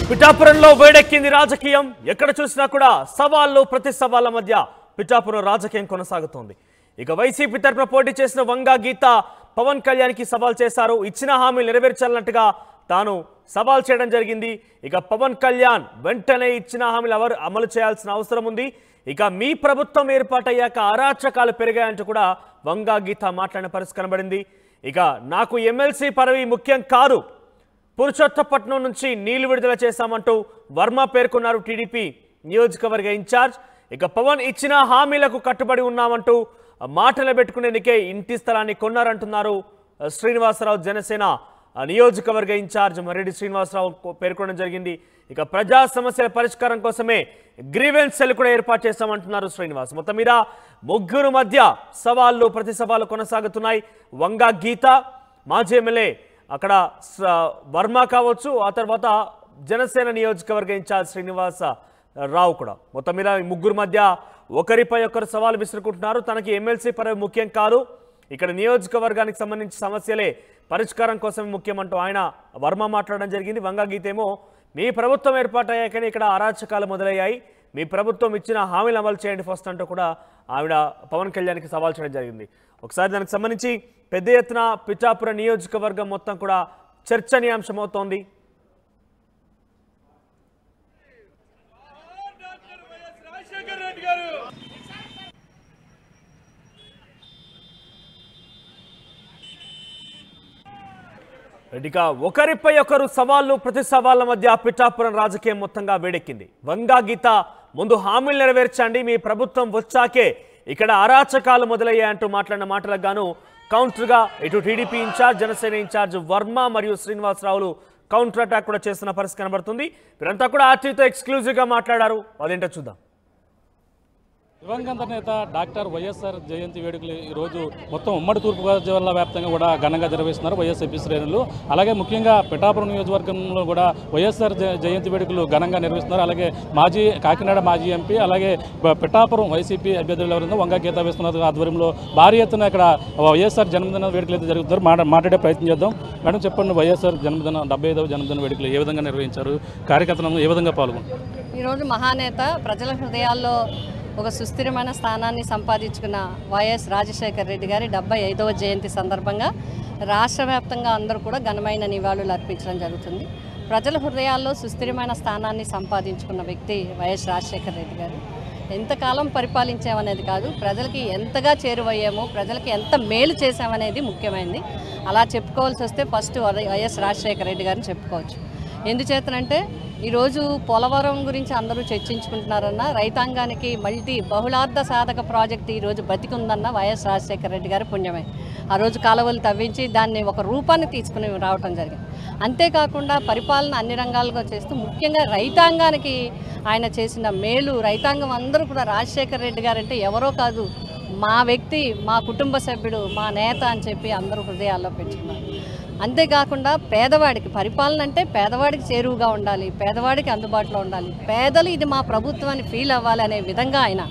పిఠాపురంలో వేడెక్కింది రాజకీయం. ఎక్కడ చూసినా కూడా సవాళ్లు ప్రతి సవాళ్ల మధ్య పిఠాపురం రాజకీయం కొనసాగుతోంది. ఇక వైసీపీ తరపున పోటీ చేసిన వంగా గీత పవన్ కళ్యాణ్కి సవాల్ చేశారు. ఇచ్చిన హామీలు నెరవేర్చాలన్నట్టుగా తాను సవాల్ చేయడం జరిగింది. ఇక పవన్ కళ్యాణ్ వెంటనే ఇచ్చిన హామీలు అమలు చేయాల్సిన అవసరం ఉంది. ఇక మీ ప్రభుత్వం ఏర్పాటయ్యాక అరాచకాలు పెరిగాయంటూ కూడా వంగా గీత మాట్లాడిన పరిస్థితి కనబడింది. ఇక నాకు ఎమ్మెల్సీ పదవి ముఖ్యం కాదు, పురుషోత్తపట్నం నుంచి నీళ్లు విడుదల చేశామంటూ వర్మ పేర్కొన్నారు టీడీపీ నియోజకవర్గ ఇన్ఛార్జ్. ఇక పవన్ ఇచ్చిన హామీలకు కట్టుబడి ఉన్నామంటూ మాటలు పెట్టుకునేందుకే ఇంటి స్థలాన్ని కొన్నారంటున్నారు శ్రీనివాసరావు, జనసేన నియోజకవర్గ ఇన్ఛార్జ్ మరెడ్డి శ్రీనివాసరావు పేర్కొనడం జరిగింది. ఇక ప్రజా సమస్యల పరిష్కారం కోసమే గ్రీవెన్స్ సెల్ కూడా ఏర్పాటు చేస్తామంటున్నారు శ్రీనివాస్. మొత్తం మీద ముగ్గురు మధ్య సవాళ్లు ప్రతి సవాళ్లు కొనసాగుతున్నాయి. వంగా గీత, మాజీ ఎమ్మెల్యే అక్కడ వర్మ కావచ్చు, ఆ తర్వాత జనసేన నియోజకవర్గ ఇన్ఛార్జ్ శ్రీనివాస రావు కూడా. మొత్తం మీద ముగ్గురు మధ్య ఒకరిపై ఒకరు సవాలు విసురుకుంటున్నారు. తనకి ఎమ్మెల్సీ పదవి ముఖ్యం కాదు, ఇక్కడ నియోజకవర్గానికి సంబంధించిన సమస్యలే పరిష్కారం కోసమే ముఖ్యమంటూ ఆయన వర్మ మాట్లాడడం జరిగింది. వంగా గీత ఏమో మీ ప్రభుత్వం ఏర్పాటయ్యాకనే ఇక్కడ అరాచకాలు మొదలయ్యాయి, మీ ప్రభుత్వం ఇచ్చిన హామీలు అమలు చేయండి ఫస్ట్ అంటూ కూడా ఆవిడ పవన్ కళ్యాణ్కి సవాల్ చేయడం జరిగింది. ఒకసారి దానికి సంబంధించి పెద్ద ఎత్తున పిఠాపురం నియోజకవర్గం మొత్తం కూడా చర్చనీయాంశమవుతోంది. ఇక ఒకరిపై ఒకరు సవాళ్లు ప్రతి సవాళ్ల మధ్య పిఠాపురం రాజకీయం మొత్తంగా వేడెక్కింది. వంగా గీత ముందు హామీలు నెరవేర్చండి, మీ ప్రభుత్వం వచ్చాకే ఇక్కడ అరాచకాలు మొదలయ్యాయంటూ మాట్లాడిన మాటలకు గాను కౌంటర్గా ఇటు TDP incharge, Janasena incharge Varma మరియు శ్రీనివాసరావులు కౌంటర్ అటాక్ కూడా చేస్తున్న పరిస్థితి కనబడుతుంది. వీరంతా కూడా ఆర్టీతో ఎక్స్క్లూజివ్గా మాట్లాడారు, అదేంటో చూద్దాం. దివంగత నేత డాక్టర్ వైఎస్ఆర్ జయంతి వేడుకలు ఈరోజు మొత్తం ఉమ్మడి తూర్పుగోదావరి జిల్లా వ్యాప్తంగా కూడా ఘనంగా నిర్వహిస్తున్నారు వైఎస్ఆర్పీ శ్రేణులు. అలాగే ముఖ్యంగా పిఠాపురం నియోజకవర్గంలో కూడా వైఎస్ఆర్ జయంతి వేడుకలు ఘనంగా నిర్వహిస్తున్నారు. అలాగే కాకినాడ మాజీ ఎంపీ, అలాగే పిఠాపురం వైసీపీ అభ్యర్థులు ఎవరైనా వంగా గీత వేస్తున్నారు ఆధ్వర్యంలో భారీ ఎత్తున ఇక్కడ వైఎస్ఆర్ జన్మదిన వేడుకలు అయితే జరుగుతారు. మాట్లాడే ప్రయత్నం చేద్దాం. మేడం చెప్పండి, వైఎస్ఆర్ జన్మదిన 75వ జన్మదిన వేడుకలు ఏ విధంగా నిర్వహించారు, కార్యకర్తలు ఏ విధంగా పాల్గొన్నారు? ఈరోజు మహానేత ప్రజల హృదయాల్లో ఒక సుస్థిరమైన స్థానాన్ని సంపాదించుకున్న వైఎస్ రాజశేఖర రెడ్డి గారి 75వ జయంతి సందర్భంగా రాష్ట్ర వ్యాప్తంగా అందరూ కూడా ఘనమైన నివాళులు అర్పించడం జరుగుతుంది. ప్రజల హృదయాల్లో సుస్థిరమైన స్థానాన్ని సంపాదించుకున్న వ్యక్తి వైఎస్ రాజశేఖర రెడ్డి గారు. ఎంతకాలం పరిపాలించామనేది కాదు, ప్రజలకి ఎంతగా చేరువయ్యామో, ప్రజలకి ఎంత మేలు చేశామనేది ముఖ్యమైనది. అలా చెప్పుకోవాల్సి వస్తే ఫస్ట్ వైఎస్ రాజశేఖర రెడ్డి గారిని చెప్పుకోవచ్చు. ఎందుచేతనంటే ఈరోజు పోలవరం గురించి అందరూ చర్చించుకుంటున్నారన్న, రైతాంగానికి బహుళార్థ సాధక ప్రాజెక్టు ఈరోజు బతికుందన్న వైఎస్ రాజశేఖర రెడ్డి గారి పుణ్యమే. ఆ రోజు కాలువలు తవ్వించి దాన్ని ఒక రూపాన్ని తీసుకుని రావటం జరిగింది. అంతేకాకుండా పరిపాలన అన్ని రంగాలుగా చేస్తూ ముఖ్యంగా రైతాంగానికి ఆయన చేసిన మేలు, రైతాంగం అందరూ కూడా రాజశేఖర రెడ్డి గారంటే ఎవరో కాదు, మా వ్యక్తి, మా కుటుంబ సభ్యుడు, మా నేత అని చెప్పి అందరూ హృదయాల్లో పెంచుకున్నారు. అంతేకాకుండా పేదవాడికి పరిపాలన అంటే పేదవాడికి చేరువుగా ఉండాలి, పేదవాడికి అందుబాటులో ఉండాలి, పేదలు ఇది మా ప్రభుత్వం అని ఫీల్ అవ్వాలి అనే విధంగా ఆయన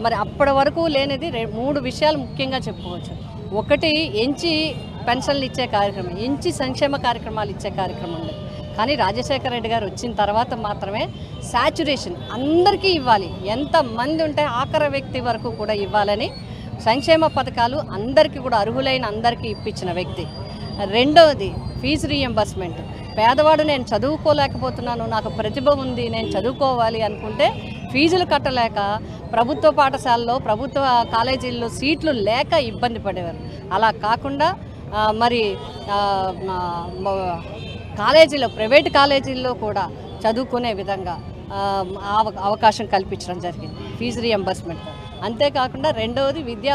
మరి అప్పటి వరకు లేనిది 3 విషయాలు ముఖ్యంగా చెప్పుకోవచ్చు. ఒకటి, ఎంచి పెన్షన్లు ఇచ్చే కార్యక్రమం, ఎంచి సంక్షేమ కార్యక్రమాలు ఇచ్చే కార్యక్రమం ఉండేది. కానీ రాజశేఖర రెడ్డి గారు వచ్చిన తర్వాత మాత్రమే సాచ్యురేషన్ అందరికీ ఇవ్వాలి, ఎంతమంది ఉంటే ఆఖరి వ్యక్తి వరకు కూడా ఇవ్వాలని సంక్షేమ పథకాలు అందరికీ కూడా అర్హులైన అందరికీ ఇప్పించిన వ్యక్తి. రెండవది ఫీజు రీఎంబర్స్మెంట్. పేదవాడు నేను చదువుకోలేకపోతున్నాను, నాకు ప్రతిభ ఉంది, నేను చదువుకోవాలి అనుకుంటే ఫీజులు కట్టలేక ప్రభుత్వ పాఠశాలలో, ప్రభుత్వ కాలేజీల్లో సీట్లు లేక ఇబ్బంది పడేవారు. అలా కాకుండా మరి కాలేజీలో, ప్రైవేట్ కాలేజీల్లో కూడా చదువుకునే విధంగా అవకాశం కల్పించడం జరిగింది ఫీజు రీఎంబర్స్మెంట్. అంతేకాకుండా రెండవది విద్య,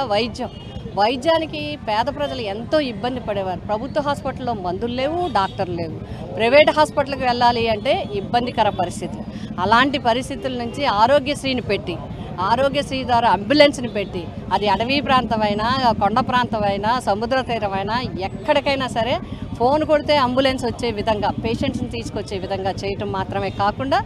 వైద్యానికి పేద ప్రజలు ఎంతో ఇబ్బంది పడేవారు. ప్రభుత్వ హాస్పిటల్లో మందులు లేవు, డాక్టర్లు లేవు, ప్రైవేట్ హాస్పిటల్కి వెళ్ళాలి అంటే ఇబ్బందికర పరిస్థితులు. అలాంటి పరిస్థితుల నుంచి ఆరోగ్యశ్రీని పెట్టి ఆరోగ్యశ్రీ ద్వారా అంబులెన్స్ని పెట్టి అది అడవి ప్రాంతమైనా కొండ ప్రాంతమైనా సముద్ర తీరమైనా ఎక్కడికైనా సరే ఫోన్ కొడితే అంబులెన్స్ వచ్చే విధంగా పేషెంట్స్ని తీసుకొచ్చే విధంగా చేయటం మాత్రమే కాకుండా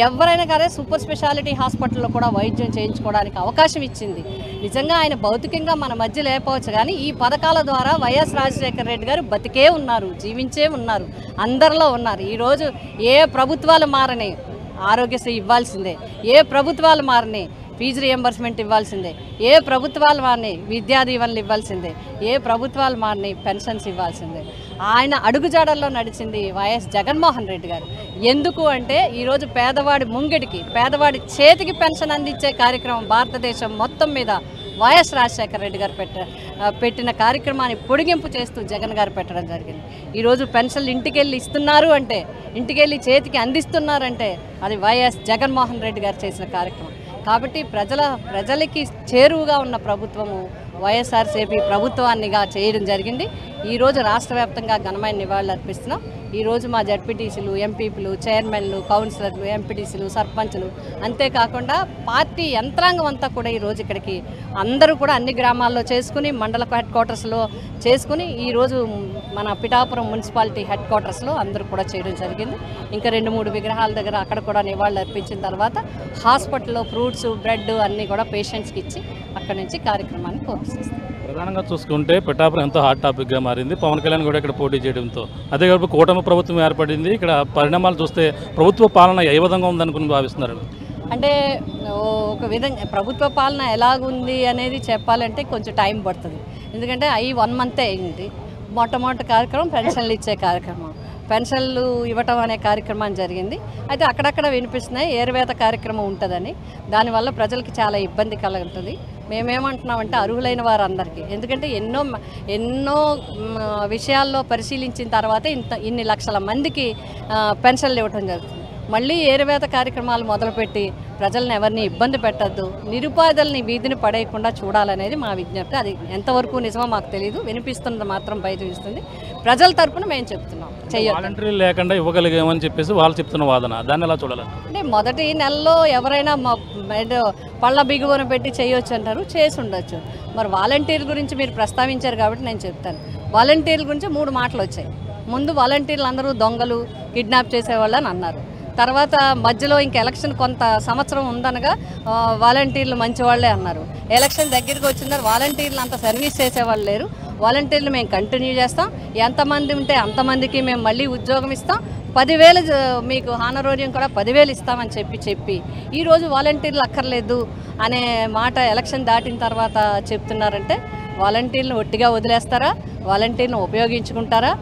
ఎవరైనా కానీ సూపర్ స్పెషాలిటీ హాస్పిటల్లో కూడా వైద్యం చేయించుకోవడానికి అవకాశం ఇచ్చింది. నిజంగా ఆయన భౌతికంగా మన మధ్య లేకపోవచ్చు కానీ ఈ పథకాల ద్వారా వైఎస్ రాజశేఖర రెడ్డి గారు బతికే ఉన్నారు, జీవించే ఉన్నారు, అందరిలో ఉన్నారు. ఈరోజు ఏ ప్రభుత్వాలు మారని ఆరోగ్యశ్రీ ఇవ్వాల్సిందే, ఏ ప్రభుత్వాలు మారని ఫీజు రియంబర్స్మెంట్ ఇవ్వాల్సిందే, ఏ ప్రభుత్వాలు మారని విద్యా దీవెనలు ఇవ్వాల్సిందే, ఏ ప్రభుత్వాలు మారని పెన్షన్స్ ఇవ్వాల్సిందే. ఆయన అడుగుజాడల్లో నడిచింది వైఎస్ జగన్మోహన్ రెడ్డి గారు. ఎందుకు అంటే ఈరోజు పేదవాడి ముంగిడికి పేదవాడి చేతికి పెన్షన్ అందించే కార్యక్రమం భారతదేశం మొత్తం మీద వైఎస్ రాజశేఖర రెడ్డి గారు పెట్టిన కార్యక్రమాన్ని పొడిగింపు చేస్తూ జగన్ గారు పెట్టడం జరిగింది. ఈరోజు పెన్షన్లు ఇంటికెళ్ళి ఇస్తున్నారు అంటే, ఇంటికెళ్ళి చేతికి అందిస్తున్నారంటే అది వైఎస్ జగన్మోహన్ రెడ్డి గారు చేసిన కార్యక్రమం. కాబట్టి ప్రజలకి చేరువుగా ఉన్న ప్రభుత్వము వైఎస్ఆర్సీపీ ప్రభుత్వాన్నిగా చేయడం జరిగింది. ఈరోజు రాష్ట్ర వ్యాప్తంగా ఘనమైన నివాళులు అర్పిస్తున్నాం. ఈరోజు మా జడ్పీటీసీలు, ఎంపీపీలు, చైర్మన్లు, కౌన్సిలర్లు, ఎంపీటీసీలు, సర్పంచులు, అంతేకాకుండా పార్టీ యంత్రాంగం అంతా కూడా ఈరోజు ఇక్కడికి అందరూ కూడా అన్ని గ్రామాల్లో చేసుకుని మండల హెడ్ క్వార్టర్స్లో చేసుకుని ఈరోజు మన పిఠాపురం మున్సిపాలిటీ హెడ్ క్వార్టర్స్లో అందరూ కూడా చేయడం జరిగింది. ఇంకా 2-3 విగ్రహాల దగ్గర అక్కడ కూడా నివాళులు అర్పించిన తర్వాత హాస్పిటల్లో ఫ్రూట్స్, బ్రెడ్ అన్నీ కూడా పేషెంట్స్కి ఇచ్చి అక్కడి నుంచి కార్యక్రమాన్ని పూర్తిస్తాం. ప్రధానంగా చూసుకుంటే పిఠాపురం ఎంతో హాట్ టాపిక్గా మారింది. పవన్ కళ్యాణ్ కూడా ఇక్కడ పోటీ చేయడంతో, అదే కాదు కూటమి ప్రభుత్వం ఏర్పడింది. ఇక్కడ పరిణామాలు చూస్తే ప్రభుత్వ పాలన ఏ విధంగా ఉందనుకుని భావిస్తున్నారు? అంటే ఒక విధంగా ప్రభుత్వ పాలన ఎలాగుంది అనేది చెప్పాలంటే కొంచెం టైం పడుతుంది. ఎందుకంటే 1 మంత్ అయింది. మొట్టమొదటి కార్యక్రమం పెన్షన్లు ఇచ్చే కార్యక్రమం, పెన్షన్లు ఇవ్వటం అనే కార్యక్రమం జరిగింది. అయితే అక్కడక్కడ వినిపిస్తున్నాయి ఏరువేత కార్యక్రమం ఉంటుందని. దానివల్ల ప్రజలకి చాలా ఇబ్బంది కలుగుతుంది. మేమేమంటున్నామంటే అర్హులైన వారందరికీ, ఎందుకంటే ఎన్నో విషయాల్లో పరిశీలించిన తర్వాత ఇన్ని లక్షల మందికి పెన్షన్లు ఇవ్వటం జరుగుతుంది. మళ్ళీ ఏరువేత కార్యక్రమాలు మొదలుపెట్టి ప్రజలను ఎవరిని ఇబ్బంది పెట్టద్దు, నిరుపాధుల్ని వీధిని పడేయకుండా చూడాలనేది మా విజ్ఞప్తి. అది ఎంతవరకు నిజమో మాకు తెలియదు, వినిపిస్తున్నది మాత్రం బయట చూస్తుంది. ప్రజల తరపున మేము చెప్తున్నాం వాలంటీర్లు లేకుండా ఇవ్వగలిగామని చెప్పేసి వాళ్ళు చెప్తున్న వాదన, దాన్ని ఎలా చూడాలి? అంటే మొదటి నెలలో ఎవరైనా పళ్ళ బిగువన పెట్టి చేయొచ్చు అంటారు, చేసి ఉండొచ్చు. మరి వాలంటీర్ల గురించి మీరు ప్రస్తావించారు కాబట్టి నేను చెప్తాను. వాలంటీర్ల గురించి 3 మాటలు వచ్చాయి. ముందు వాలంటీర్లు అందరూ దొంగలు, కిడ్నాప్ చేసేవాళ్ళు అని అన్నారు. తర్వాత మధ్యలో ఇంక ఎలక్షన్ కొంత సంవత్సరం ఉందనగా వాలంటీర్లు మంచివాళ్లే అన్నారు. ఎలక్షన్ దగ్గరికి వచ్చిందని వాలంటీర్లు అంత సర్వీస్ చేసేవాళ్ళు లేరు, వాలంటీర్లు మేము కంటిన్యూ చేస్తాం, ఎంతమంది ఉంటే అంతమందికి మేము మళ్ళీ ఉద్యోగం ఇస్తాం, 10,000 మీకు హానరోరియం కూడా 10,000 ఇస్తామని చెప్పి ఈరోజు వాలంటీర్లు అక్కర్లేదు అనే మాట ఎలక్షన్ దాటిన తర్వాత చెప్తున్నారంటే వాలంటీర్లను ఒట్టిగా వదిలేస్తారా, వాలంటీర్లను ఉపయోగించుకుంటారా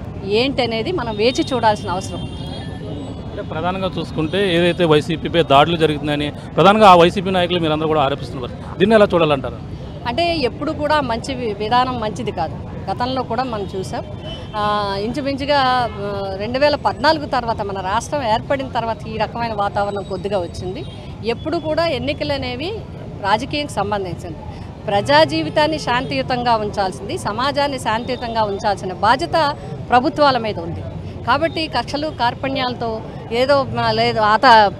ఏంటి అనేది మనం వేచి చూడాల్సిన అవసరం. అంటే ప్రధానంగా చూసుకుంటే ఏదైతే వైసీపీపై దాడులు జరుగుతున్నాయని ప్రధానంగా ఆ వైసీపీ నాయకులు మీరందరూ కూడా ఆరోపిస్తున్నారు. దీన్ని ఎలా చూడాలంటారు? అంటే ఎప్పుడు కూడా మంచి విధానం మంచిది కాదు. గతంలో కూడా మనం చూసాం. ఇంచుమించుగా 2014 తర్వాత మన రాష్ట్రం ఏర్పడిన తర్వాత ఈ రకమైన వాతావరణం కొద్దిగా వచ్చింది. ఎప్పుడు కూడా ఎన్నికలు అనేవి రాజకీయానికి సంబంధించింది. ప్రజా జీవితాన్ని శాంతియుతంగా ఉంచాల్సింది, సమాజాన్ని శాంతియుతంగా ఉంచాల్సిన బాధ్యత ప్రభుత్వాల మీద ఉంది. కాబట్టి కక్షలు కార్పణ్యాలతో ఏదో లేదు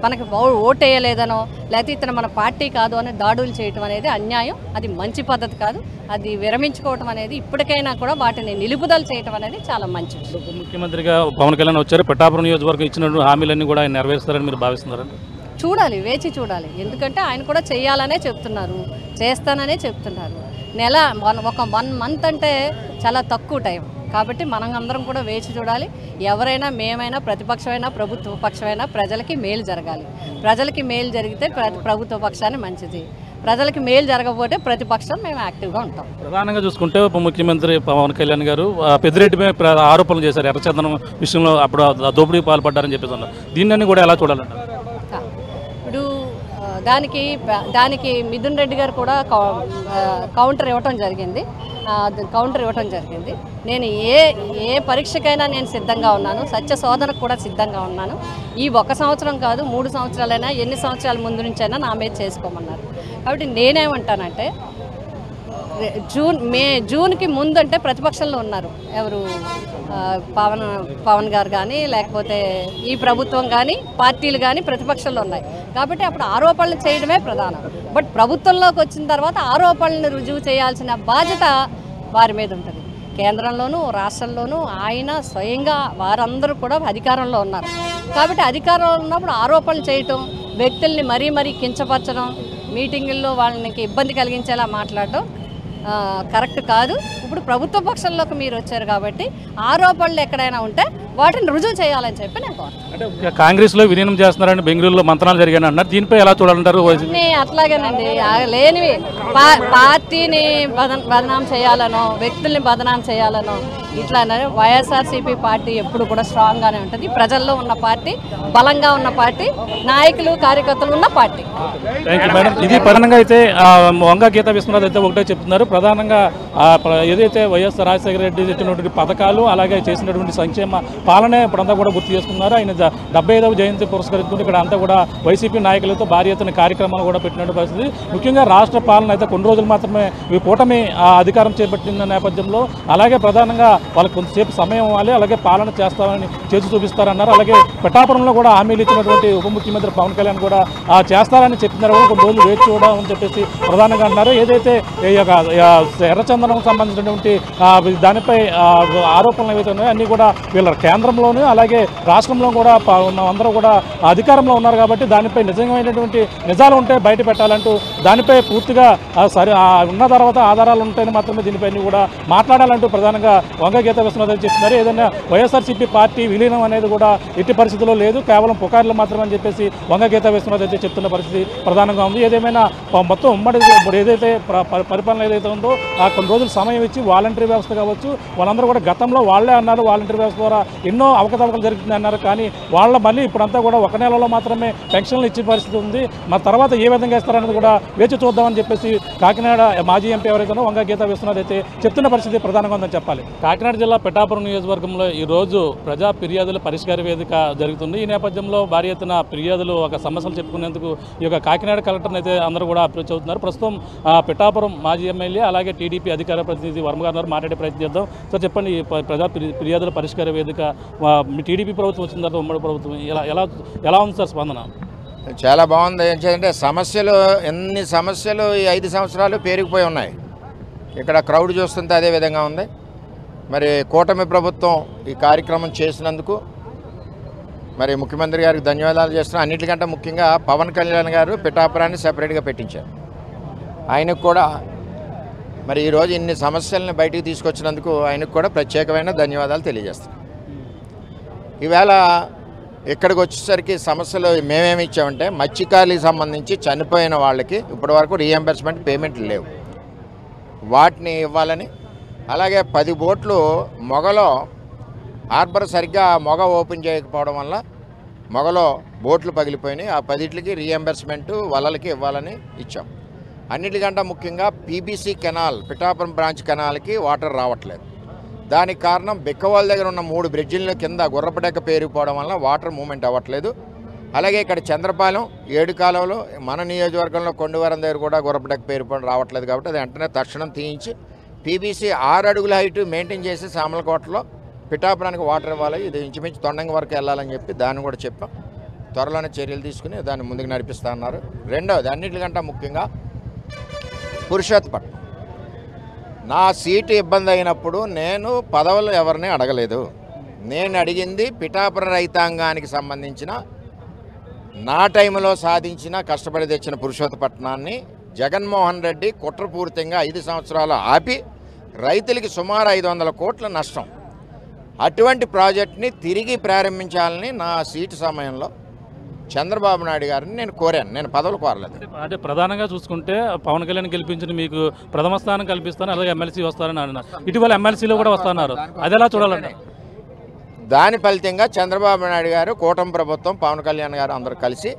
మనకి ఓటేయలేదనో లేకపోతే ఇతను మన పార్టీ కాదు అని దాడులు చేయటం అనేది అన్యాయం. అది మంచి పద్ధతి కాదు. అది విరమించుకోవటం అనేది ఇప్పటికైనా కూడా వాటిని నిలుపుదల చేయటం అనేది చాలా మంచి విషయం. ఉప ముఖ్యమంత్రిగా పవన్ కళ్యాణ్ వచ్చారు. పిఠాపురం నియోజకవర్గం ఇచ్చిన హామీలన్నీ కూడా ఆయన నెరవేరుస్తారని మీరు భావిస్తున్నారండి? చూడాలి, వేచి చూడాలి. ఎందుకంటే ఆయన కూడా చేయాలనే చెప్తున్నారు, చేస్తాననే చెప్తున్నారు. ఒక 1 మంత్ అంటే చాలా తక్కువ టైం. కాబట్టి మనం అందరం కూడా వేచి చూడాలి. ఎవరైనా, మేమైనా, ప్రతిపక్షమైనా, ప్రభుత్వ పక్షమైనా ప్రజలకి మేలు జరగాలి. ప్రజలకి మేలు జరిగితే ప్రభుత్వ పక్షాన్ని మంచిది, ప్రజలకి మేలు జరగకపోతే ప్రతిపక్షం మేము యాక్టివ్గా ఉంటాం. ప్రధానంగా చూసుకుంటే ఉప ముఖ్యమంత్రి పవన్ కళ్యాణ్ గారు పెద్దిరెడ్డిపై ఆరోపణలు చేశారు. ఎర్రచందనం విషయంలో అప్పుడు దోపిడీకి పాల్పడ్డారని చెప్పేసి. దీన్ని కూడా ఎలా చూడాలంటారు? ఇప్పుడు దానికి మిథున్ రెడ్డి గారు కూడా కౌంటర్ ఇవ్వటం జరిగింది. నేను ఏ పరీక్షకైనా నేను సిద్ధంగా ఉన్నాను, సత్య శోధనకు కూడా సిద్ధంగా ఉన్నాను. ఈ 1 సంవత్సరం కాదు, 3 సంవత్సరాలైనా, ఎన్ని సంవత్సరాల ముందు నుంచైనా నా మీద చేసుకోమన్నారు. కాబట్టి నేనేమంటానంటే జూన్కి ముందు అంటే ప్రతిపక్షంలో ఉన్నారు ఎవరు, పవన్ గారు కానీ లేకపోతే ఈ ప్రభుత్వం కానీ పార్టీలు కానీ ప్రతిపక్షంలో ఉన్నాయి. కాబట్టి అప్పుడు ఆరోపణలు చేయడమే ప్రధానం. బట్ ప్రభుత్వంలోకి వచ్చిన తర్వాత ఆరోపణలను రుజువు చేయాల్సిన బాధ్యత వారి మీద ఉంటుంది. కేంద్రంలోనూ రాష్ట్రంలోనూ ఆయన స్వయంగా వారందరూ కూడా అధికారంలో ఉన్నారు. కాబట్టి అధికారంలో ఉన్నప్పుడు ఆరోపణలు చేయటం, వ్యక్తుల్ని మరీ కించపరచడం, మీటింగుల్లో వాళ్ళకి ఇబ్బంది కలిగించేలా మాట్లాడటం కరెక్ట్ కాదు. ఇప్పుడు ప్రభుత్వ పక్షంలోకి మీరు వచ్చారు కాబట్టి ఆరోపణలు ఎక్కడైనా ఉంటే వాటిని రుజువు చేయాలని చెప్పి నేను కోరుతున్నాను. అంటే కాంగ్రెస్లో విలీనం చేస్తున్నారని బెంగళూరులో మంత్రాలు జరిగాయని అన్నారు. దీనిపై ఎలా చూడాలంటారు? అట్లాగేనండి, లేనివి పార్టీని బదనాం చేయాలనో వ్యక్తుల్ని బదనాం చేయాలనో ఇట్లా వైఎస్ఆర్సీపీ పార్టీ ఎప్పుడు కూడా స్ట్రాంగ్గానే ఉంటుంది. ప్రజల్లో ఉన్న పార్టీ, బలంగా ఉన్న పార్టీ, నాయకులు కార్యకర్తలు ఉన్న పార్టీ. Thank you madam. ఇది ప్రధానంగా అయితే వంగ గీతా విశ్వనాథ్ అయితే ఒకటే చెప్తున్నారు. ప్రధానంగా ఏదైతే వైఎస్ రాజశేఖర రెడ్డి తెచ్చినటువంటి పథకాలు అలాగే చేసినటువంటి సంక్షేమ పాలనే ఇప్పుడంతా కూడా గుర్తు చేసుకున్నారు. ఆయన 75వ జయంతి పురస్కరించుకుని ఇక్కడ అంతా కూడా వైసీపీ నాయకులతో భారీ ఎత్తున కార్యక్రమాలు కూడా పెట్టినటువంటి పరిస్థితి. ముఖ్యంగా రాష్ట్ర పాలన అయితే కొన్ని రోజులు మాత్రమే ఈ కూటమి అధికారం చేపట్టిన నేపథ్యంలో అలాగే ప్రధానంగా వాళ్ళకి కొంతసేపు సమయం ఇవ్వాలి, అలాగే పాలన చేస్తామని చేసి చూపిస్తారన్నారు. అలాగే పిఠాపురంలో కూడా హామీలు ఇచ్చినటువంటి ఉప ముఖ్యమంత్రి పవన్ కళ్యాణ్ కూడా చేస్తారని చెప్పినారు. కొన్ని రోజులు వేచి చూడాలని చెప్పేసి ప్రధానంగా అన్నారు. ఏదైతే ఎర్రచందనం సంబంధించినటువంటి దానిపై ఆరోపణలు ఏవైతే ఉన్నాయో అన్నీ కూడా వీళ్ళ కేంద్రంలోనూ అలాగే రాష్ట్రంలో కూడా అందరూ కూడా అధికారంలో ఉన్నారు కాబట్టి దానిపై నిజమైనటువంటి నిజాలు ఉంటే బయట పెట్టాలంటూ దానిపై పూర్తిగా సరే ఉన్న తర్వాత ఆధారాలు ఉంటేనే మాత్రమే దీనిపై కూడా మాట్లాడాలంటూ ప్రధానంగా వంగ గీతా విశ్వనాథ్ చెప్తున్నారు. ఏదైనా వైఎస్ఆర్సీపీ పార్టీ విలీనం అనేది కూడా ఎట్టి పరిస్థితిలో లేదు, కేవలం పుకార్లు మాత్రమే అని చెప్పేసి వంగ గీతా విశ్వనాథ్ అయితే చెప్తున్న పరిస్థితి ప్రధానంగా ఉంది. ఏదేమైనా మొత్తం ఉమ్మడి ఏదైతే పరిపాలన ఏదైతే ఉందో కొన్ని రోజులు సమయం ఇచ్చి వాలంటరీ వ్యవస్థ కావచ్చు వాళ్ళందరూ కూడా గతంలో వాళ్ళే అన్నారు వాలంటరీ వ్యవస్థ ద్వారా ఎన్నో అవకతవకలు జరుగుతుంది అన్నారు. కానీ వాళ్ళ మళ్ళీ ఇప్పుడంతా కూడా ఒక నెలలో మాత్రమే పెన్షన్లు ఇచ్చే పరిస్థితి ఉంది. మరి తర్వాత ఏ విధంగా ఇస్తారనేది కూడా వేచి చూద్దామని చెప్పేసి కాకినాడ మాజీ ఎంపీ ఎవరైతే వంగ గీతా విశ్వనాథ్ అయితే చెప్తున్న పరిస్థితి ప్రధానంగా ఉందని చెప్పాలి. కాకినాడ జిల్లా పిఠాపురం నియోజకవర్గంలో ఈరోజు ప్రజా ఫిర్యాదుల పరిష్కార వేదిక జరుగుతుంది. ఈ నేపథ్యంలో భారీ ఎత్తున ఫిర్యాదులు ఒక సమస్యలు చెప్పుకునేందుకు ఈ యొక్క కాకినాడ కలెక్టర్ని అయితే అందరూ కూడా అప్రోచ్ అవుతున్నారు. ప్రస్తుతం పిఠాపురం మాజీ ఎమ్మెల్యే అలాగే టీడీపీ అధికార ప్రతినిధి వర్మ గారు మాట్లాడే ప్రయత్నం చేద్దాం. సార్ చెప్పండి, ప్రజా ఫిర్యాదుల పరిష్కార వేదిక మీ టీడీపీ ప్రభుత్వం వచ్చిన తర్వాత ఉమ్మడి ప్రభుత్వం ఎలా ఉంది సార్ స్పందన? చాలా బాగుంది. ఏంటంటే ఎన్ని సమస్యలు ఈ 5 సంవత్సరాలు పేరుకుపోయి ఉన్నాయి. ఇక్కడ క్రౌడ్ చూస్తుంటే అదే విధంగా ఉంది. మరి కూటమి ప్రభుత్వం ఈ కార్యక్రమం చేసినందుకు మరి ముఖ్యమంత్రి గారికి ధన్యవాదాలు చేస్తున్నాం. అన్నిటికంటే ముఖ్యంగా పవన్ కళ్యాణ్ గారు పిఠాపురాన్ని సెపరేట్గా పెట్టించారు. ఆయనకు కూడా మరి ఈరోజు ఇన్ని సమస్యలను బయటికి తీసుకొచ్చినందుకు ఆయనకు కూడా ప్రత్యేకమైన ధన్యవాదాలు తెలియజేస్తున్నాం. ఈవేళ ఇక్కడికి వచ్చేసరికి సమస్యలు మేమేమి ఇచ్చామంటే మత్స్యకారులకు సంబంధించి చనిపోయిన వాళ్ళకి ఇప్పటివరకు రీఎంబర్స్మెంట్ పేమెంట్లు లేవు, వాటిని ఇవ్వాలని. అలాగే 10 బోట్లు మొగలో హార్బర్ సరిగ్గా మొగ ఓపెన్ చేయకపోవడం వల్ల మొగలో బోట్లు పగిలిపోయినాయి. ఆ 10టికి రీఎంబర్స్మెంట్ వలలకి ఇవ్వాలని ఇచ్చాం. అన్నిటికంటే ముఖ్యంగా పీబీసీ కెనాల్ పిఠాపురం బ్రాంచ్ కెనాల్కి వాటర్ రావట్లేదు. దానికి కారణం బిక్కవాల్ దగ్గర ఉన్న 3 బ్రిడ్జిల కింద గుర్రపడెక్క పేరుకుపోవడం వల్ల వాటర్ మూమెంట్ అవ్వట్లేదు. అలాగే ఇక్కడ చంద్రపాలెం 7 కాలువలు మన నియోజకవర్గంలో కొండవరం దగ్గర కూడా గుర్రపడెక్క పేరుకోవడం రావట్లేదు. కాబట్టి అది వెంటనే తక్షణం తీయించి పీబీసీ 6 అడుగుల హైట్ మెయింటైన్ చేసి సామలకోటలో పిఠాపురానికి వాటర్ ఇవ్వాలి. ఇది ఇంచుమించు తొండంగి వరకు వెళ్ళాలని చెప్పి దాన్ని కూడా చెప్పాం. త్వరలోనే చర్యలు తీసుకుని దాన్ని ముందుకు నడిపిస్తా అన్నారు. రెండవది అన్నిటికంటే ముఖ్యంగా పురుషోత్తపట్నం నా సీటు ఇబ్బంది అయినప్పుడు నేను పదవులు ఎవరిని అడగలేదు. నేను అడిగింది పిఠాపురం రైతాంగానికి సంబంధించిన నా టైంలో సాధించిన కష్టపడి తెచ్చిన పురుషోత్తపట్నాన్ని జగన్మోహన్ రెడ్డి కుట్రపూరితంగా 5 సంవత్సరాలు ఆపి రైతులకి సుమారు 500 కోట్ల నష్టం. అటువంటి ప్రాజెక్ట్ని తిరిగి ప్రారంభించాలని నా సీటు సమయంలో చంద్రబాబు నాయుడు గారిని నేను కోరాను. నేను పదవులు కోరలేదు. అంటే ప్రధానంగా చూసుకుంటే పవన్ కళ్యాణ్ గెలిపించిన మీకు ప్రథమ స్థానం కల్పిస్తాను, అలాగే ఎమ్మెల్సీ వస్తారని అన్నారు. ఇటీవల ఎమ్మెల్సీలో కూడా వస్తున్నారు, అది ఎలా చూడాలంటే? దాని ఫలితంగా చంద్రబాబు నాయుడు గారు, కూటమి ప్రభుత్వం, పవన్ కళ్యాణ్ గారు అందరూ కలిసి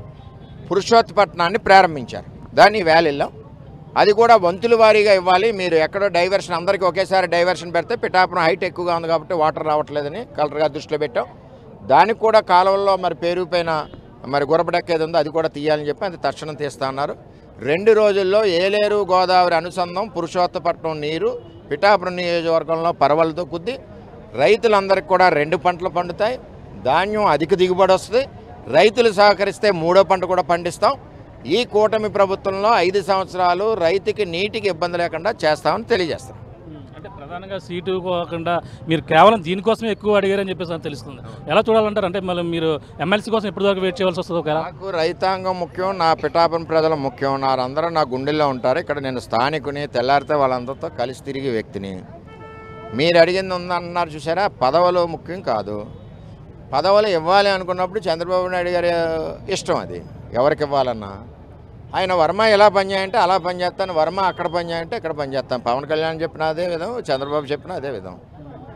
పురుషోత్తపట్నాన్ని ప్రారంభించారు. దాన్ని వ్యాలీలో అది కూడా వంతుల వారీగా ఇవ్వాలి. మీరు ఎక్కడో డైవర్షన్ అందరికీ ఒకేసారి డైవర్షన్ పెడితే పిఠాపురం హైట్ ఎక్కువగా ఉంది కాబట్టి వాటర్ రావట్లేదని కలెక్టర్ గారు దృష్టిలో పెట్టాం. దానికి కూడా కాలువల్లో మరి పేరుపైన మరి గుర్రపడెక్క ఏది ఉందో అది కూడా తీయాలని చెప్పి అది తక్షణం తీస్తా అన్నారు. 2 రోజుల్లో ఏలేరు గోదావరి అనుసంధానం పురుషోత్తపట్నం నీరు పిఠాపురం నియోజకవర్గంలో పరవలతో కుద్ది రైతులందరికీ కూడా 2 పంటలు పండుతాయి. ధాన్యం అధిక దిగుబడి వస్తుంది. రైతులు సహకరిస్తే 3వ పంట కూడా పండిస్తాం. ఈ కూటమి ప్రభుత్వంలో 5 సంవత్సరాలు రైతుకి నీటికి ఇబ్బంది లేకుండా చేస్తామని తెలియజేస్తాం. అంటే ప్రధానంగా సీటు కాకుండా మీరు కేవలం దీనికోసమే ఎక్కువ అడిగారని చెప్పేసి తెలుస్తుంది. ఎలా చూడాలంటారు? అంటే మళ్ళీ మీరు ఎమ్మెల్సీ కోసం ఎప్పుడు దాకా వెయిట్ చేయవలసి వస్తుంది? నాకు రైతాంగం ముఖ్యం, నా పిఠాపురం ప్రజలు ముఖ్యం. నారందరూ నా గుండెల్లో ఉంటారు. ఇక్కడ నేను స్థానికుని, తెల్లారితే వాళ్ళందరితో కలిసి తిరిగే వ్యక్తిని. మీరు అడిగింది ఉందన్నారు చూసారా, పదవులు ముఖ్యం కాదు. పదవులు ఇవ్వాలి అనుకున్నప్పుడు చంద్రబాబు నాయుడు గారి ఇష్టం, అది ఎవరికి ఇవ్వాలన్నా. ఆయన వర్మ ఎలా పనిచేయంటే అలా పనిచేస్తాను, వర్మ అక్కడ పనిచేయంటే ఇక్కడ పనిచేస్తాను. పవన్ కళ్యాణ్ చెప్పిన అదే విధం, చంద్రబాబు చెప్పిన అదే విధం.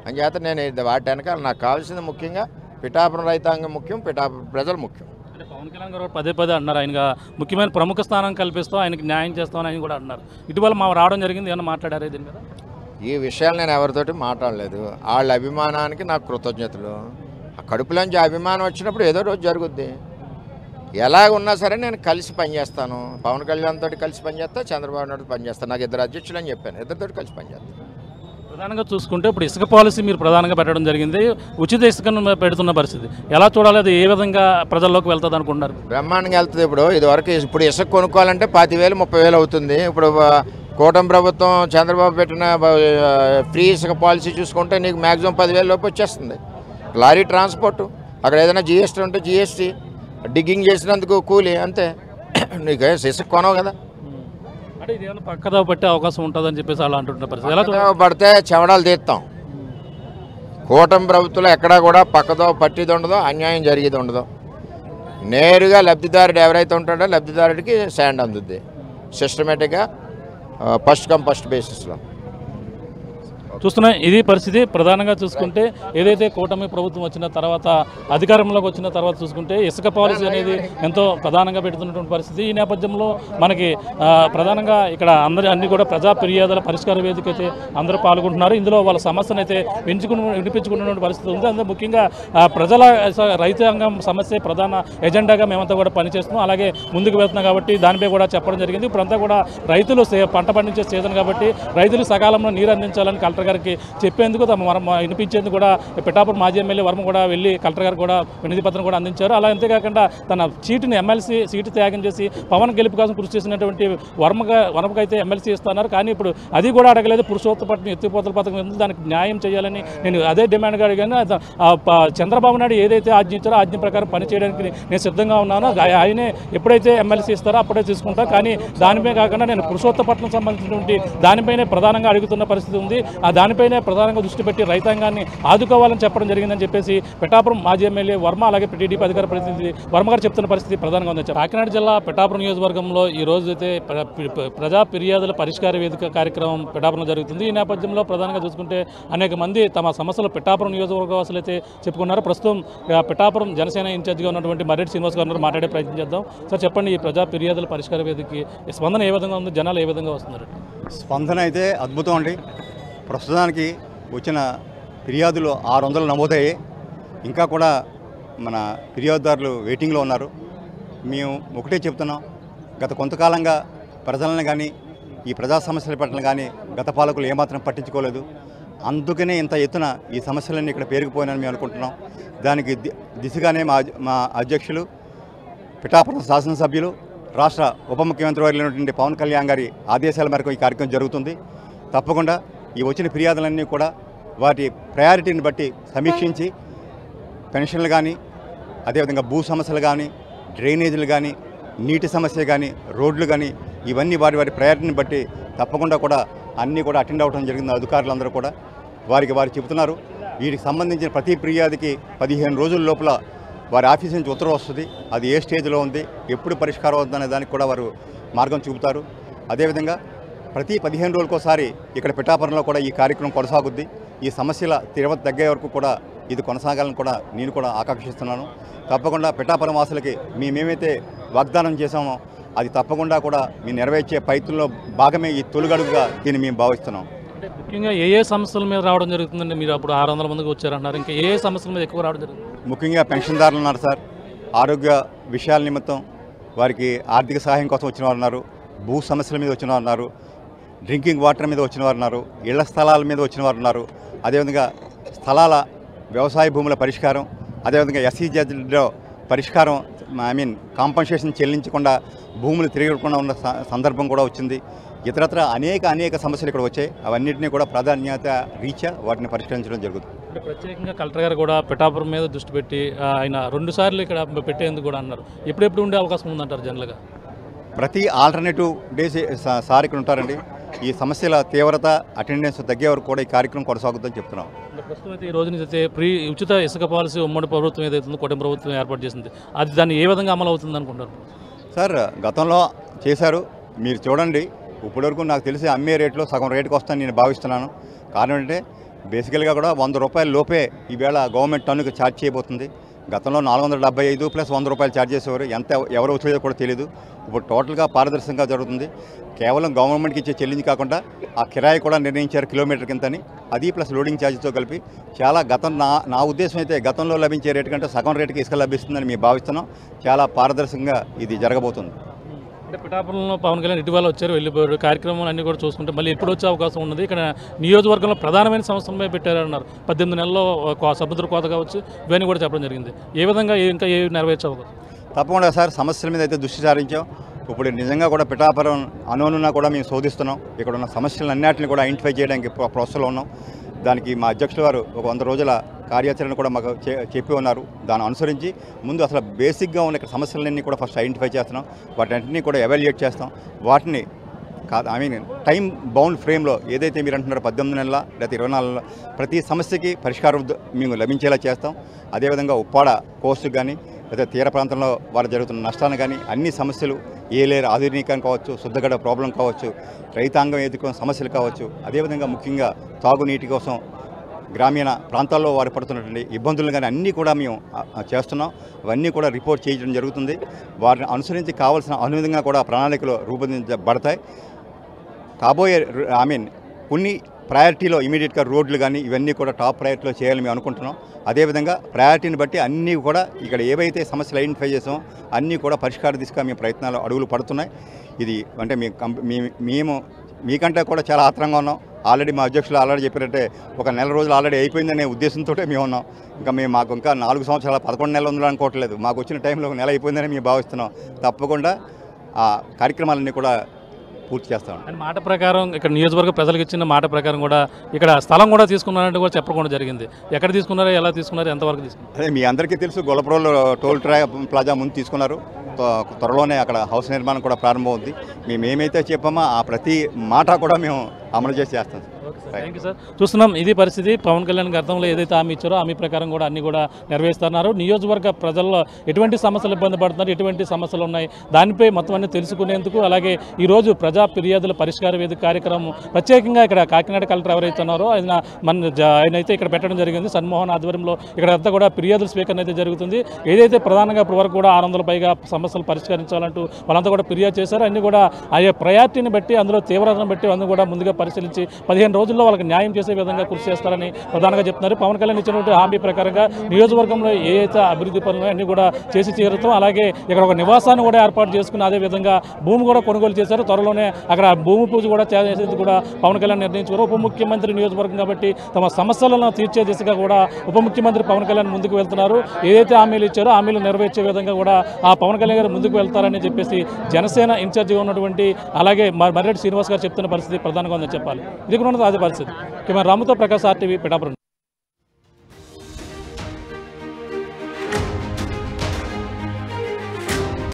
అంచేత నేను వాటి వెనకాల నాకు కావాల్సింది ముఖ్యంగా పిఠాపురం రైతాంగం ముఖ్యం, పిఠాపురం ప్రజలు ముఖ్యం. అంటే పవన్ కళ్యాణ్ గారు పదే అన్నారు ఆయన ముఖ్యమైన ప్రముఖ స్థానం కల్పిస్తాం, ఆయనకి న్యాయం చేస్తామని ఆయన కూడా అన్నారు. ఇటీవల మా రావడం జరిగింది, ఏమన్నా మాట్లాడారు దీని మీద? ఈ విషయాలు నేను ఎవరితోటి మాట్లాడలేదు. వాళ్ళ అభిమానానికి నాకు కృతజ్ఞతలు. ఆ కడుపులోంచి అభిమానం వచ్చినప్పుడు ఏదో రోజు జరుగుద్ది. ఎలాగ ఉన్నా సరే నేను కలిసి పనిచేస్తాను. పవన్ కళ్యాణ్ తోటి కలిసి పనిచేస్తా, చంద్రబాబు నాయుడు పనిచేస్తాను. నాకు 2 అధ్యక్షులు అని చెప్పాను, 2తోటి కలిసి పనిచేస్తాను. ప్రధానంగా చూసుకుంటే ఇప్పుడు ఇసుక పాలసీ మీరు ప్రధానంగా పెట్టడం జరిగింది. ఉచిత ఇసుకను పెడుతున్న పరిస్థితి ఎలా చూడాలి? అది ఏ విధంగా ప్రజల్లోకి వెళ్తుంది అనుకుంటున్నారు? బ్రహ్మాండంగా వెళ్తుంది. ఇప్పుడు ఇసుక కొనుక్కోవాలంటే 25,000 30,000 అవుతుంది. ఇప్పుడు కూటమి ప్రభుత్వం చంద్రబాబు పెట్టిన ఫ్రీ ఇసుక పాలసీ చూసుకుంటే నీకు మ్యాక్సిమం 10,000 లోపు వచ్చేస్తుంది. లారీ ట్రాన్స్పోర్టు, అక్కడ ఏదైనా జిఎస్టీ ఉంటే జిఎస్టీ, డిగ్గింగ్ చేసినందుకు కూలీ, అంతే. నీకు ఇసుక కొనవు కదా. అంటే ఇది ఏమైనా పక్కదావ పట్టే అవకాశం ఉంటుందని చెప్పేసి అలా అంటున్న పరిస్థితి ఎలా పడితే చెవడాలు తీస్తాం. కూటమి ప్రభుత్వంలో ఎక్కడా కూడా పక్కదో పట్టిది ఉండదు, అన్యాయం జరిగేది ఉండదు. నేరుగా లబ్ధిదారుడు ఎవరైతే ఉంటాడో లబ్ధిదారుడికి శాండ్ అందుద్ది సిస్టమేటిక్గా, ఫస్ట్ కమ్ ఫస్ట్ బేసిస్లో. చూస్తున్నాం ఇది పరిస్థితి. ప్రధానంగా చూసుకుంటే ఏదైతే కూటమి ప్రభుత్వం వచ్చిన తర్వాత, అధికారంలోకి వచ్చిన తర్వాత చూసుకుంటే ఇసుక పాలసీ అనేది ఎంతో ప్రధానంగా పెడుతున్నటువంటి పరిస్థితి. ఈ నేపథ్యంలో మనకి ప్రధానంగా ఇక్కడ అన్ని కూడా ప్రజా ఫిర్యాదుల పరిష్కార వేదిక అయితే అందరూ పాల్గొంటున్నారు. ఇందులో వాళ్ళ సమస్యను అయితే వినిపించుకున్నటువంటి పరిస్థితి ఉంది. అందులో ముఖ్యంగా ప్రజల రైతాంగం సమస్య ప్రధాన ఎజెండాగా మేమంతా కూడా పనిచేస్తున్నాం. అలాగే ముందుకు వెళ్తున్నాం కాబట్టి దానిపై కూడా చెప్పడం జరిగింది. ఇప్పుడంతా కూడా రైతులు పంట పండించే సీజన్ కాబట్టి రైతులు సకాలంలో నీరు అందించాలని కలెక్టర్ గారికి చెప్పేందుకు వినిపించేందుకు కూడా పిఠాపురం మాజీ ఎమ్మెల్యే వర్మ కూడా వెళ్ళి కలెక్టర్ గారు కూడా వినతి పత్రం కూడా అందించారు. అలా అంతేకాకుండా తన సీటుని ఎమ్మెల్సీ సీటు త్యాగం చేసి పవన్ గెలుపు కోసం కృషి చేసినటువంటి వర్మకైతే ఎమ్మెల్సీ ఇస్తున్నారు. కానీ ఇప్పుడు అది కూడా అడగలేదు. పురుషోత్తపట్నం ఎత్తిపోతల పథకం ఎందుకు, దానికి న్యాయం చేయాలని నేను అదే డిమాండ్గా అడిగాను. చంద్రబాబు నాయుడు ఏదైతే ఆజ్ఞించారో ఆజ్ఞ ప్రకారం పనిచేయడానికి నేను సిద్ధంగా ఉన్నాను. ఆయనే ఎప్పుడైతే ఎమ్మెల్సీ ఇస్తారో అప్పుడే తీసుకుంటా. కానీ దానిపై కాకుండా నేను పురుషోత్తపట్నం సంబంధించినటువంటి దానిపైనే ప్రధానంగా అడుగుతున్న పరిస్థితి ఉంది. దానిపైనే ప్రధానంగా దృష్టి పెట్టి రైతాంగాన్ని ఆదుకోవాలని చెప్పడం జరిగిందని చెప్పేసి పిఠాపురం మాజీ ఎమ్మెల్యే వర్మ అలాగే టీడీపీ అధికార ప్రతినిధి వర్మ గారు చెప్తున్న పరిస్థితి ప్రధానంగా ఉంది. కాకినాడ జిల్లా పిఠాపురం నియోజకవర్గంలో ఈ రోజు అయితే ప్రజా ఫిర్యాదుల పరిష్కార వేదిక కార్యక్రమం పిఠాపురం జరుగుతుంది. ఈ నేపథ్యంలో ప్రధానంగా చూసుకుంటే అనేక మంది తమ సమస్యలు పిఠాపురం నియోజకవర్గవాసులు అయితే చెప్పుకున్నారు. ప్రస్తుతం పిఠాపురం జనసేన ఇన్ఛార్జిగా ఉన్నటువంటి మర్రెడ్డి శ్రీనివాస్ గారు మాట్లాడే ప్రయత్నం చేద్దాం. సార్ చెప్పండి, ఈ ప్రజా ఫిర్యాదుల పరిష్కార వేదికకి స్పందన ఏ విధంగా ఉంది? జనాలు ఏ విధంగా వస్తున్నారు? స్పందన అయితే అద్భుతం అండి. ప్రస్తుతానికి వచ్చిన ఫిర్యాదులు 600 నమోదయ్యాయి. ఇంకా కూడా మన ఫిర్యాదుదారులు వెయిటింగ్లో ఉన్నారు. మేము ఒకటే చెప్తున్నాం, గత కొంతకాలంగా ప్రజలను కానీ ఈ ప్రజా సమస్యల పట్ల కానీ గత పాలకులు ఏమాత్రం పట్టించుకోలేదు. అందుకనే ఇంత ఎత్తున ఈ సమస్యలన్నీ ఇక్కడ పేరుకుపోయినని మేము అనుకుంటున్నాం. దానికి దిశగానే మా అధ్యక్షులు, పిఠాపురం శాసనసభ్యులు, రాష్ట్ర ఉప ముఖ్యమంత్రి వర్యులైనటువంటి పవన్ కళ్యాణ్ గారి ఆదేశాల మేరకు ఈ కార్యక్రమం జరుగుతుంది. తప్పకుండా ఈ వచ్చిన ఫిర్యాదులన్నీ కూడా వాటి ప్రయారిటీని బట్టి సమీక్షించి పెన్షన్లు కానీ, అదేవిధంగా భూ సమస్యలు కానీ, డ్రైనేజీలు కానీ, నీటి సమస్య కానీ, రోడ్లు కానీ, ఇవన్నీ వారి ప్రయారిటీని బట్టి తప్పకుండా కూడా అన్నీ కూడా అటెండ్ అవ్వడం జరిగింది. అధికారులందరూ కూడా వారు చెబుతున్నారు. వీటికి సంబంధించిన ప్రతి ఫిర్యాదుకి 15 రోజుల లోపల వారి ఆఫీస్ నుంచి ఉత్తర్వు వస్తుంది. అది ఏ స్టేజ్లో ఉంది, ఎప్పుడు పరిష్కారం అవుతుందనే దానికి కూడా వారు మార్గం చూపుతారు. అదేవిధంగా ప్రతి 15 రోజులకోసారి ఇక్కడ పిఠాపురంలో కూడా ఈ కార్యక్రమం కొనసాగుద్ది. ఈ సమస్యల తీవ్రత తగ్గే వరకు కూడా ఇది కొనసాగాలని కూడా నేను కూడా ఆకాంక్షిస్తున్నాను. తప్పకుండా పిఠాపురం వాసులకి మేమేమైతే వాగ్దానం చేశామో అది తప్పకుండా కూడా మేము నెరవేర్చే ప్రయత్నంలో భాగమే ఈ తొలిగడుగుగా దీన్ని మేము భావిస్తున్నాం. అంటే ముఖ్యంగా ఏ సమస్యల మీద రావడం జరుగుతుందండి? మీరు అప్పుడు 600 మందికి వచ్చారన్నారు. ఇంకా ఏ సమస్యల మీద ఎక్కువ రావడం జరుగుతుంది? ముఖ్యంగా పెన్షన్దారులు ఉన్నారు సార్. ఆరోగ్య విషయాల నిమిత్తం వారికి ఆర్థిక సహాయం కోసం వచ్చిన వారు ఉన్నారు. భూ సమస్యల మీద వచ్చిన వారు ఉన్నారు, డ్రింకింగ్ వాటర్ మీద వచ్చిన వారు ఉన్నారు, ఇళ్ల స్థలాల మీద వచ్చిన వారు ఉన్నారు, అదేవిధంగా స్థలాల వ్యవసాయ భూముల పరిష్కారం, అదేవిధంగా ఎస్సీజెడ్లో పరిష్కారం, కాంపన్సేషన్ చెల్లించకుండా భూములు తిరగకుండా ఉన్న సందర్భం కూడా వచ్చింది. ఇతరత్ర అనేక సమస్యలు ఇక్కడ వచ్చాయి. అవన్నింటినీ కూడా ప్రాధాన్యత రీత్యా వాటిని పరిష్కరించడం జరుగుతుంది. అంటే ప్రత్యేకంగా కలెక్టర్ గారు కూడా పిఠాపురం మీద దృష్టి పెట్టి ఆయన 2 సార్లు ఇక్కడ పెట్టేందుకు కూడా అన్నారు. ఎప్పుడెప్పుడు ఉండే అవకాశం ఉందంటారు జనరల్గా? ప్రతి ఆల్టర్నేటివ్ డేస్ సార్ ఇక్కడ ఉంటారండి. ఈ సమస్యల తీవ్రత అటెండెన్స్ తగ్గే వరకు కూడా ఈ కార్యక్రమం కొనసాగుతుందని చెప్తున్నాం. ప్రస్తుతం అయితే ఈ రోజు నుంచి అయితే ఉచిత ఇసుక పాలసీ ఉమ్మడి ప్రభుత్వం ఏదైతుందో కూటమి ప్రభుత్వం ఏర్పాటు చేసింది, అది దాన్ని ఏ విధంగా అమలు అవుతుంది అనుకుంటారు? సార్ గతంలో చేశారు, మీరు చూడండి. ఇప్పటివరకు నాకు తెలిసి అమ్మే రేట్లో సగం రేటుకి వస్తానని నేను భావిస్తున్నాను. కారణం ఏంటంటే బేసికల్గా కూడా 100 రూపాయల లోపే ఈవేళ గవర్నమెంట్ టన్నుకి ఛార్జ్ చేయబోతుంది. గతంలో 475 ప్లస్ 100 రూపాయలు ఛార్జ్ చేసేవారు. ఎవరు వచ్చేదో కూడా తెలియదు. ఇప్పుడు టోటల్గా పారదర్శకంగా జరుగుతుంది. కేవలం గవర్నమెంట్కి ఇచ్చే చెల్లించి కాకుండా ఆ కిరాయి కూడా నిర్ణయించారు కిలోమీటర్ కిందని, అది ప్లస్ లోడింగ్ ఛార్జ్తో కలిపి చాలా నా ఉద్దేశం అయితే గతంలో లభించే రేటు కంటే సగం రేటుకి ఇసుక లభిస్తుందని మేము భావిస్తున్నాం. చాలా పారదర్శకంగా ఇది జరగబోతుంది. అంటే పిఠాపురంలో పవన్ కళ్యాణ్ ఇటీవల వచ్చారు, వెళ్ళిపోయారు. కార్యక్రమాలు అన్నీ కూడా చూసుకుంటే మళ్ళీ ఎప్పుడు వచ్చే అవకాశం ఉన్నది? ఇక్కడ నియోజకవర్గంలో ప్రధానమైన సమస్యలపై పెట్టారన్నారు. 18 నెలల్లో సముద్ర కోత కావచ్చు, ఇవన్నీ కూడా చెప్పడం జరిగింది. ఏ విధంగా ఇంకా ఏ నెరవేర్చే అవకాశం? తప్పకుండా సార్, సమస్యల మీద అయితే దృష్టి సారించాం. ఇప్పుడు నిజంగా కూడా పిఠాపురం అనువున్నా కూడా మేము శోధిస్తున్నాం. ఇక్కడ ఉన్న సమస్యలను అన్నింటిని కూడా ఐడెంటిఫై చేయడానికి ప్రాసెస్లో ఉన్నాం. దానికి మా అధ్యక్షుల వారు ఒక 100 రోజుల కార్యాచరణ కూడా మాకు చెప్పి ఉన్నారు. దాన్ని అనుసరించి ముందు అసలు బేసిక్గా ఉన్న ఇక్కడ సమస్యలన్నీ కూడా ఫస్ట్ ఐడెంటిఫై చేస్తున్నాం. వాటిని కూడా ఎవాల్యుయేట్ చేస్తాం. వాటిని టైం బౌండ్ ఫ్రేమ్లో ఏదైతే మీరు అంటున్నారో 18 నెలల లేదా 24 నెలల ప్రతి సమస్యకి పరిష్కారం మేము లభించేలా చేస్తాం. అదేవిధంగా ఉప్పాడ కోస్టు కానీ లేదా తీర ప్రాంతంలో వారు జరుగుతున్న నష్టాన్ని కానీ అన్ని సమస్యలు ఏలేరు ఆధునీకరణ కావచ్చు, శుద్ధగడ ప్రాబ్లం కావచ్చు, రైతాంగం ఎదుర్కొన్న సమస్యలు కావచ్చు, అదేవిధంగా ముఖ్యంగా తాగునీటి కోసం గ్రామీణ ప్రాంతాల్లో వారు పడుతున్నటువంటి ఇబ్బందులు కానీ అన్నీ కూడా మేము చేస్తున్నాం. అవన్నీ కూడా రిపోర్ట్ చేయడం జరుగుతుంది. వారిని అనుసరించి కావాల్సిన అనువిధంగా కూడా ప్రణాళికలు రూపొందించబడతాయి. కాబోయే కొన్ని ప్రయారిటీలో ఇమీడియట్గా రోడ్లు కానీ ఇవన్నీ కూడా టాప్ ప్రయారిటీలో చేయాలని మేము అనుకుంటున్నాం. అదేవిధంగా ప్రయారిటీని బట్టి అన్నీ కూడా ఇక్కడ ఏవైతే సమస్యలు ఐడెంటిఫై చేసామో అన్నీ కూడా పరిష్కార దిశగా మేము ప్రయత్నాలు అడుగులు పడుతున్నాయి. ఇది అంటే మేము మీకంటే కూడా చాలా ఆత్రంగా ఉన్నాం. ఆల్రెడీ మా అధ్యక్షులు ఆల్రెడీ చెప్పారంటే ఒక నెల రోజులు ఆల్రెడీ అయిపోయిందనే ఉద్దేశంతో మేము ఉన్నాం. మాకు ఇంకా 4 సంవత్సరాల 11 నెలలు ఉందని అనుకోవట్లేదు. మాకు వచ్చిన టైంలో ఒక నెల అయిపోయిందని మేము భావిస్తున్నాం. తప్పకుండా ఆ కార్యక్రమాలన్నీ కూడా పూర్తి చేస్తాం. అండ్ మాట ప్రకారం ఇక్కడ నియోజకవర్గ ప్రజలకు ఇచ్చిన మాట ప్రకారం కూడా ఇక్కడ స్థలం కూడా తీసుకున్నారంటే కూడా చెప్పకుండా జరిగింది. ఎక్కడ తీసుకున్నారో, ఎలా తీసుకున్నారో, ఎంతవరకు తీసుకున్నారు? అదే మీ అందరికీ తెలుసు, గొల్లపురంలో టోల్ ప్లాజా ముందు తీసుకున్నారు. త్వరలోనే అక్కడ హౌస్ నిర్మాణం కూడా ప్రారంభం అవుతుంది. మేము ఏమైతే చెప్పామో ఆ ప్రతి మాట కూడా మేము అమలు చేసి చేస్తాం. Thank you sir. చూస్తున్నాం, ఇది పరిస్థితి. పవన్ కళ్యాణ్ గతంలో ఏదైతే హామీ ఇచ్చారో హామీ ప్రకారం కూడా అన్ని కూడా నెరవేరుస్తున్నారు. నియోజకవర్గ ప్రజల్లో ఎటువంటి సమస్యలు ఇబ్బంది పడుతున్నారు, ఎటువంటి సమస్యలు ఉన్నాయి, దానిపై మొత్తం అన్ని తెలుసుకునేందుకు, అలాగే ఈరోజు ప్రజా ఫిర్యాదుల పరిష్కార వేదిక కార్యక్రమం ప్రత్యేకంగా ఇక్కడ కాకినాడ కలెక్టర్ ఎవరైతే ఉన్నారో ఆయన అయితే ఇక్కడ పెట్టడం జరిగింది. సన్మోహన్ ఆధ్వర్యంలో ఇక్కడ అంతా కూడా ఫిర్యాదుల స్వీకరణ అయితే జరుగుతుంది. ఏదైతే ప్రధానంగా ఇప్పటి వరకు కూడా 600 పైగా సమస్యలు పరిష్కరించాలంటూ వాళ్ళంతా కూడా ఫిర్యాదు చేశారు. అన్ని కూడా ఆయా ప్రయారిటీని బట్టి, అందులో తీవ్రతను బట్టి అన్ని కూడా ముందుగా పరిశీలించి 15 రోజుల్లో వాళ్ళకి న్యాయం చేసే విధంగా కృషి చేస్తారని ప్రధానంగా చెప్తున్నారు. పవన్ కళ్యాణ్ ఇచ్చినటువంటి హామీ ప్రకారంగా నియోజకవర్గంలో ఏ అయితే అభివృద్ధి పనులు అన్ని కూడా చేసి తీరుతాం. అలాగే ఇక్కడ ఒక నివాసాన్ని కూడా ఏర్పాటు చేసుకుని అదేవిధంగా భూమి కూడా కొనుగోలు చేశారు. త్వరలోనే అక్కడ భూమి పూజ కూడా చేసేది కూడా పవన్ కళ్యాణ్ నిర్ణయించారు. ఉప ముఖ్యమంత్రి నియోజకవర్గం కాబట్టి తమ సమస్యలను తీర్చే దిశగా కూడా ఉప ముఖ్యమంత్రి పవన్ కళ్యాణ్ ముందుకు వెళ్తున్నారు. ఏదైతే హామీలు ఇచ్చారో హామీలు నెరవేర్చే విధంగా కూడా ఆ పవన్ కళ్యాణ్ గారు ముందుకు వెళ్తారని చెప్పేసి జనసేన ఇన్ఛార్జిగా ఉన్నటువంటి అలాగే మర్రెడ్డి శ్రీనివాస్ గారు చెప్తున్న పరిస్థితి ప్రధానంగా ఉందని చెప్పాలి. ఇది కూడా అది పరిస్థితి. రాముతో ప్రకాష్ RTV పిఠాపురం.